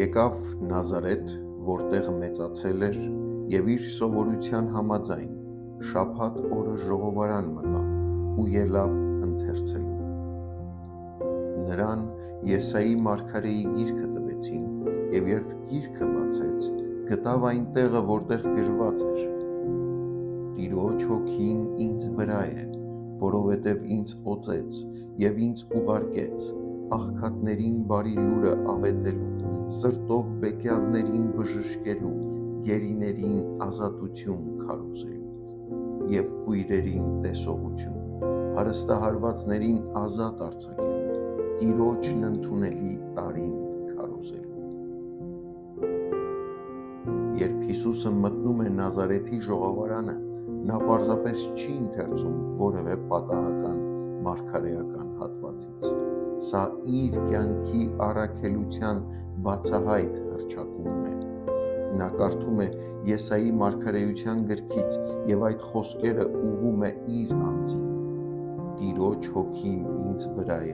Եկավ Նազարեթ, որտեղ մեծացել էր, և իր սովորության համաձայն շաբաթ օրը ժողովարան մտավ ու ելավ ընթերցելու։ Նրան Եսայի մարգարեի գիրքը տվեցին, և երբ գիրքը բացեց, գտավ այն տեղը, որտեղ գրված էր. «Տիրոջ հոգին ինձ վրա է, որովհետև ինձ օծեց և ինձ ուղարկեց աղքատներին բարի լուրը ավետելու, սրտով բեկյալներին բժշկելու, գերիներին ազատություն քարոզելու և կույրերին տեսողություն, հարստահարվածներին ազատ արձակելու, Տիրոջն ընդունելի տարին քարոզելու»։ Երբ Հիսուսը մտնում է Նազարեթի ժողովարանը, նա պարզապես չի ընթերցում որևէ պատահական մարգարեական հատվածից։ Սա իր կյանքի առաքելության բացահայտ հռչակումն է։ Նա կարդում է Եսայի մարգարեության գրքից և այդ խոսքերը ուղղում է իր անձին. «Տիրոջ հոգին ինձ վրա է,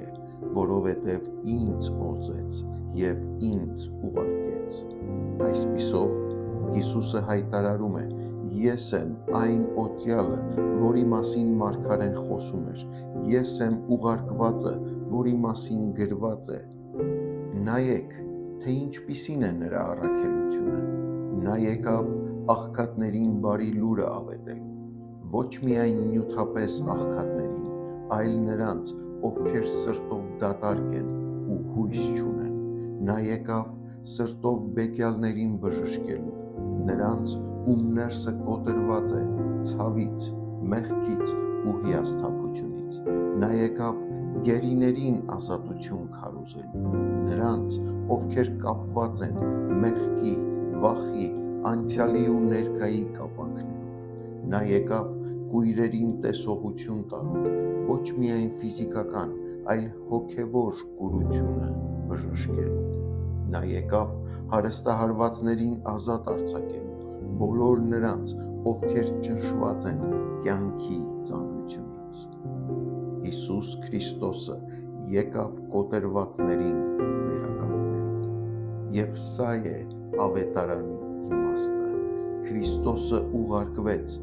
որովհետև ինձ օծեց և ինձ ուղարկեց»։ Այսպիսով, Հիսուսը հայտարարում է. «Ես եմ այն օծյալը, որի մասին մարգարեն խոսում էր, ես եմ ուղարկվածը, որի մասին գրված է։ Նայեք, թե ինչպիսին է նրա առաքելությունը. նա եկավ աղքատներին բարի լուրը ավետելու, ոչ միայն նյութապես աղքատներին, այլ նրանց, ովքեր սրտով դատարկ են ու հույս չունեն։ Նա եկավ սրտով բեկյալներին բժշկելու, նրանց, ում ներսը կոտրված է ցավից, մեղքից ու հիասթափությունից։ Նա եկավ գերիներին ազատություն քարոզելու, նրանց, ովքեր կապված են մեղքի, վախի, անցյալի ու ներկայի կապանքներով։ Նա եկավ կույրերին տեսողություն տալու, ոչ միայն ֆիզիկական, այլ հոգևոր կուրությունը բժշկելու։ Նա եկավ հարստահարվածներին ազատ արձակելու, բոլոր նրանց, ովքեր ճնշված են կյանքի ծանրությունից։ Հիսուս Քրիստոսը եկավ կոտրվածներին վերականգնելու։ Եվ սա է ավետարանի իմաստը։ Քրիստոսը ուղարկվեց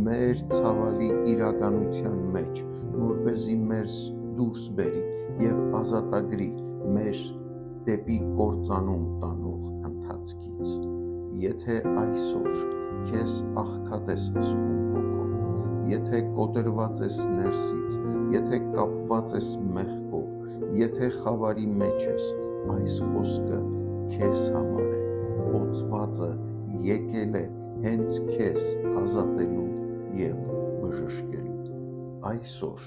մեր ցավալի իրականության մեջ, որպեսզի մեզ դուրս բերի և ազատագրի մեր դեպի կործանում տանող ընթացքից։ Եթե այսօր քեզ աղքատ ես զգում հոգով, եթե կոտրված ես ներսից, եթե կապված ես մեղքով, եթե խավարի մեջ ես, այս խոսքը քեզ համար է։ Օծվածը եկել է հենց քեզ ազատելու և բժշկելու։ Այսօր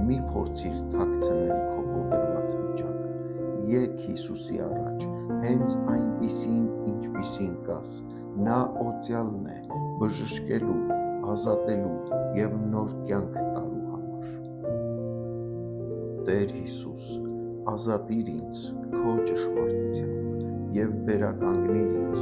մի փորձիր թաքցնել քո կոտրված վիճակը։ Եկ Հիսուսի առաջ, հենց այնպիսին, ինչպիսին կաս։ Նա օծյալն է բժշկելու, ազատելու և նոր կյանք տալու համար։ Տեր Հիսուս, ազատիր ինձ քո ճշմարտությամբ և վերականգնիր ինձ